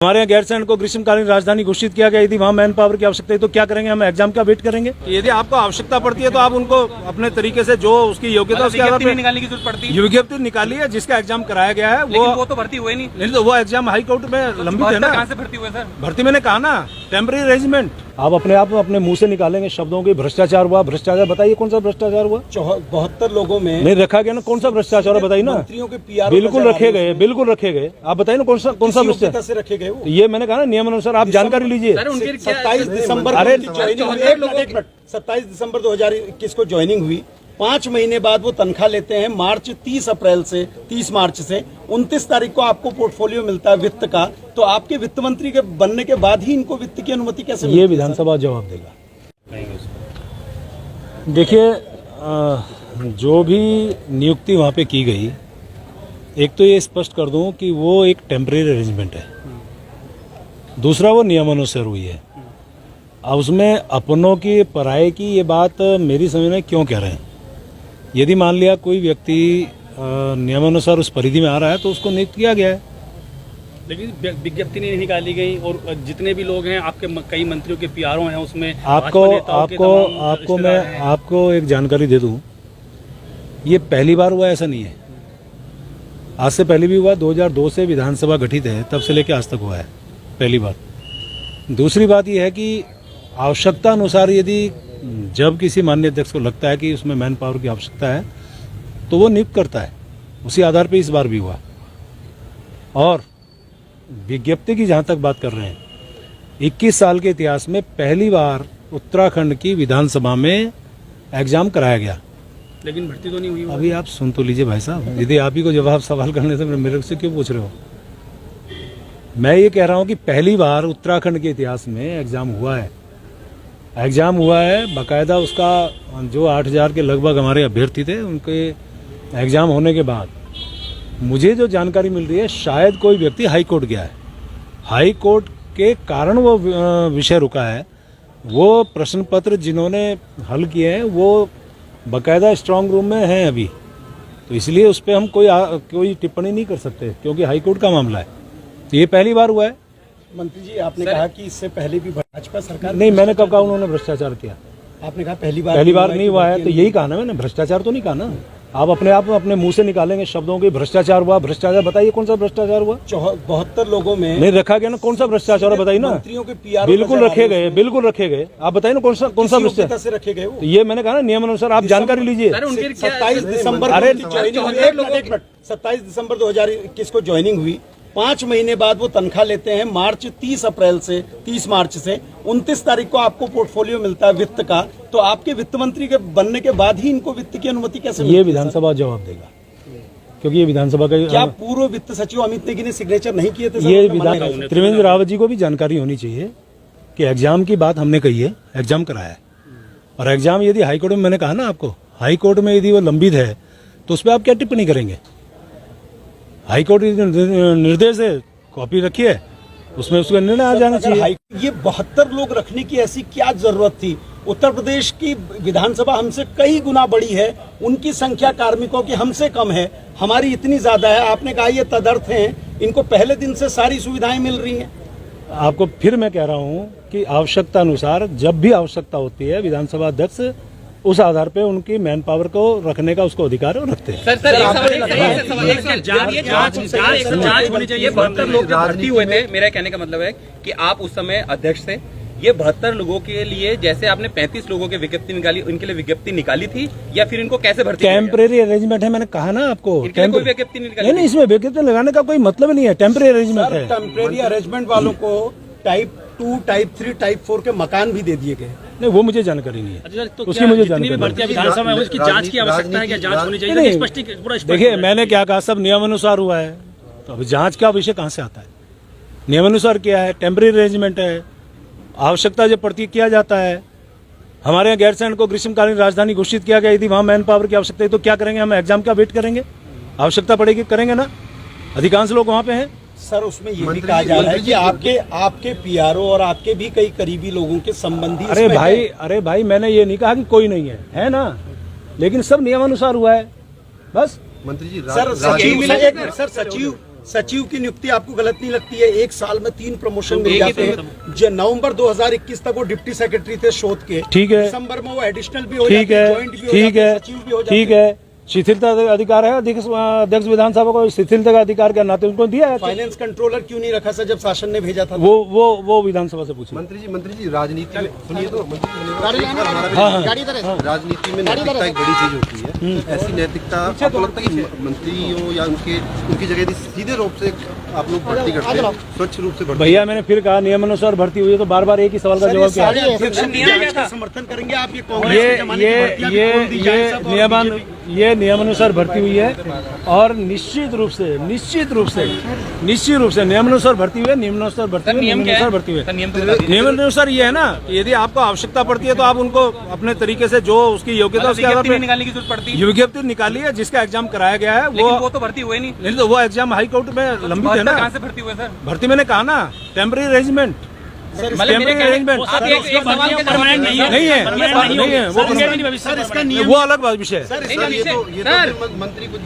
हमारे यहाँ गैरसैंण को ग्रीष्मकालीन राजधानी घोषित किया गया। यदि वहाँ मैन पावर की आवश्यकता है तो क्या करेंगे? हम एग्जाम का वेट करेंगे। यदि आपको आवश्यकता पड़ती है तो आप उनको अपने तरीके से जो उसकी योग्यता उसके आधार पर निकालने की जरूरत पड़ती है। विज्ञप्ति निकाली है, जिसका एग्जाम कराया गया है वो तो भर्ती हुए नहीं। तो वो एग्जाम हाई कोर्ट में लंबित है ना। कहाँ से भर्ती हुए सर? भर्ती मैंने कहा ना, टेम्परेरी अरेंजमेंट। आप अपने मुंह से निकालेंगे शब्दों की भ्रष्टाचार हुआ, भ्रष्टाचार बताइए कौन सा भ्रष्टाचार हुआ? 72 लोगों में नहीं रखा गया ना, कौन सा भ्रष्टाचार है बताइए ना। मंत्रियों के पीआर बिल्कुल रखे गए, बिल्कुल रखे गए। आप बताइए ना कौन सा भ्रष्टाचार से रखे गए? ये मैंने कहा ना, नियम अनुसार आप जानकारी लीजिए। 27 दिसंबर 2021 को ज्वाइनिंग हुई। 5 महीने बाद वो तनख्वाह लेते हैं। 30 मार्च से 29 तारीख को आपको पोर्टफोलियो मिलता है वित्त का। तो आपके वित्त मंत्री के बनने के बाद ही इनको वित्त की अनुमति कैसे? ये विधानसभा जवाब देगा। देखिए, जो भी नियुक्ति वहाँ पे की गई, एक तो ये स्पष्ट कर दूं कि वो एक टेम्परेरी अरेंजमेंट है, दूसरा वो नियमानुसार हुई है। अब उसमें अपनों की पराये की ये बात मेरी समझ में क्यों कह रहे हैं? यदि मान लिया कोई व्यक्ति नियमानुसार उस परिधि में आ रहा है तो उसको नियुक्त किया गया है। लेकिन विज्ञप्ति नहीं निकाली गई और जितने भी लोग हैं आपके कई मंत्रियों के पीआरओ हैं उसमें। आपको एक जानकारी दे दूं, ये पहली बार हुआ ऐसा नहीं है। आज से पहले भी हुआ, 2002 से विधानसभा गठित है, तब से लेकर आज तक हुआ है, पहली बार। दूसरी बात यह है कि आवश्यकता अनुसार यदि जब किसी माननीय अध्यक्ष को लगता है कि उसमें मैन पावर की आवश्यकता है तो वो नियुक्त करता है। उसी आधार पर इस बार भी हुआ। और विज्ञप्ति की जहां तक बात कर रहे हैं, 21 साल के इतिहास में पहली बार उत्तराखंड की विधानसभा में एग्जाम कराया गया। लेकिन भर्ती तो नहीं हुई। अभी आप सुन तो लीजिए भाई साहब, यदि आप ही को जवाब सवाल करने से मेरे से क्यों पूछ रहे हो? मैं ये कह रहा हूं कि पहली बार उत्तराखंड के इतिहास में एग्जाम हुआ है। बाकायदा उसका जो 8000 के लगभग हमारे अभ्यर्थी थे, उनके एग्जाम होने के बाद मुझे जो जानकारी मिल रही है, शायद कोई व्यक्ति हाई कोर्ट गया है। हाई कोर्ट के कारण वो विषय रुका है। वो प्रश्न पत्र जिन्होंने हल किए हैं वो बाकायदा स्ट्रांग रूम में हैं अभी, तो इसलिए उस पर हम कोई टिप्पणी नहीं कर सकते क्योंकि हाई कोर्ट का मामला है। तो ये पहली बार हुआ है। मंत्री जी, आपने कहा कि इससे पहले भी भाजपा सरकार नहीं, मैंने कब कहा उन्होंने भ्रष्टाचार किया? आपने कहा पहली बार नहीं हुआ है, तो यही कहा ना मैंने, भ्रष्टाचार तो नहीं कहा ना। आप अपने मुंह से निकालेंगे शब्दों की भ्रष्टाचार हुआ, भ्रष्टाचार बताइए कौन सा भ्रष्टाचार हुआ? 72 लोगों में नहीं रखा गया ना, कौन सा भ्रष्टाचार बताइए ना। मंत्रियों के पीआर बिल्कुल रखे गए, बिल्कुल रखे गए। आप बताइए ना कौन सा भ्रष्टाचार से रखे गए? तो ये मैंने कहा ना, नियम अनुसार आप जानकारी लीजिए। 27 दिसंबर 2021 को ज्वाइनिंग हुई। 5 महीने बाद वो तनख्वाह लेते हैं। 30 मार्च से 29 तारीख को आपको पोर्टफोलियो मिलता है वित्त का। तो आपके वित्त मंत्री के बनने के बाद ही इनको वित्त की अनुमति कैसे? ये विधानसभा जवाब देगा, क्योंकि ये विधानसभा का। क्या पूर्व वित्त सचिव अमित नेगी ने सिग्नेचर नहीं किए थे? ये त्रिवेंद्र रावत जी को भी जानकारी होनी चाहिए कि एग्जाम की बात हमने कही है, एग्जाम कराया है। और एग्जाम यदि हाईकोर्ट में, मैंने कहा ना आपको, हाईकोर्ट में यदि वो लंबित है तो उस पर आप क्या टिप्पणी करेंगे? हाईकोर्ट निर्देश है, कॉपी रखिए, उसमें उसका निर्णय आ जाना चाहिए। ये 72 लोग रखने की ऐसी क्या जरूरत थी? उत्तर प्रदेश की विधानसभा हमसे कई गुना बड़ी है, उनकी संख्या कार्मिकों की हमसे कम है, हमारी इतनी ज्यादा है। आपने कहा ये तदर्थ हैं, इनको पहले दिन से सारी सुविधाएं मिल रही हैं। आपको फिर मैं कह रहा हूं कि आवश्यकता अनुसार जब भी आवश्यकता होती है, विधानसभा अध्यक्ष उस आधार पे उनकी मैन पावर को रखने का उसको अधिकार रखते हैं। जांच होनी चाहिए। 72 लोग जो भर्ती हुए थे, मेरा कहने का मतलब है कि आप उस समय अध्यक्ष थे। ये 72 लोगों के लिए, जैसे आपने 35 लोगों की विज्ञप्ति निकाली, उनके लिए विज्ञप्ति निकाली थी या फिर इनको कैसे भर्ती? टेम्परेरी अरेंजमेंट है, मैंने कहा ना आपको। कोई विज्ञप्ति नहीं निकाली? नहीं, इसमें विज्ञप्ति लगाने का कोई मतलब नहीं है, टेम्परेरी अरेंजमेंट है। टेम्परेरी अरेंजमेंट वालों को टाइप 2, टाइप 3, टाइप 4 के मकान भी दे दिए गए। नहीं, वो मुझे जानकारी नहीं है। तो उसकी मुझे जानकारी विधानसभा में उसकी जांच की आवश्यकता है, क्या जांच होनी चाहिए? देखिए, मैंने क्या कहा, सब नियमानुसार हुआ है, तो अभी जांच का विषय कहाँ से आता है? नियमानुसार किया है, टेम्परेरी अरेंजमेंट है, आवश्यकता जब पड़ती किया जाता है। हमारे यहाँ गैरसैंण को ग्रीष्मकालीन राजधानी घोषित किया गया। यदि वहाँ मैन पावर की आवश्यकता है तो क्या करेंगे? हम एग्जाम का वेट करेंगे, आवश्यकता पड़ेगी करेंगे ना। अधिकांश लोग वहाँ पे हैं। सर, उसमें ये भी कहा जा रहा है कि आपके पीआरओ और आपके भी कई करीबी लोगों के संबंधी। अरे भाई, मैंने ये नहीं कहा कि कोई नहीं है ना, लेकिन सब नियमानुसार हुआ है बस। मंत्री जी, सर सचिव की नियुक्ति आपको गलत नहीं लगती है? एक साल में 3 प्रमोशन मिल एक ही जाते हैं। नवंबर 2021 तक वो डिप्टी सेक्रेटरी थे शोध के, ठीक है। दिसंबर में वो एडिशनल भी हो ठीक जाते है, हैं, ज्वाइंट भी हो ठीक जाते हैं, है, सचिव भी हो जाते ठीक हैं। है। शिथिलता अधिकार है अध्यक्ष विधानसभा को, शिथिलता का अधिकार के नाते उनको दिया है। फाइनेंस कंट्रोलर क्यों नहीं रखा सर जब शासन ने भेजा था? वो विधानसभा से पूछिए। मंत्री जी राजनीति में सुनिए तो हाँ। राजनीति में नैतिकता एक बड़ी चीज होती है। ऐसी नैतिकता आपको लगता है कि मंत्रियों या उनकी जगह यदि सीधे रूप से आप लोग भर्ती करते हैं, स्वच्छ रूप से भर्ती? भैया मैंने फिर कहा नियमानुसार भर्ती हुई है, तो बार बार एक ही सवाल का जवाब क्या है? समर्थन करेंगे आप? ये कांग्रेस के जमाने की भर्तियां भी खोल दी जाए सब और ये नियमानुसार भर्ती हुई है और निश्चित रूप से नियमानुसार भर्ती हुई है, नियमानुसार भर्ती हुई है, नियम क्या नियमानुसार है? भर्ती हुई सर, है। नियम तो बता दीजिए। नियमानुसार ये है ना कि यदि आपको आवश्यकता पड़ती है तो आप उनको अपने तरीके से जो उसकी योग्यता उसके आधार विज्ञप्ति नहीं पर निकालने की जरूरत पड़ती है, विज्ञप्ति निकाली है, जिसका एग्जाम कराया गया है लेकिन वो तो भर्ती हुए नहीं। नहीं तो वो एग्जाम हाई कोर्ट में लंबित है ना। कहाँ से भर्ती हुए सर? भर्ती मैंने कहा ना टेम्पररी अरेंजमेंट, मतलब मेरे टेम्पररी कहने- अरेंजमेंट आप एक सवाल के जवाब नहीं है, नहीं है, वो सर इसका नियम वो अलग बात विषय है। सर नहीं, इसका नहीं, ये तो सर। मंत्री को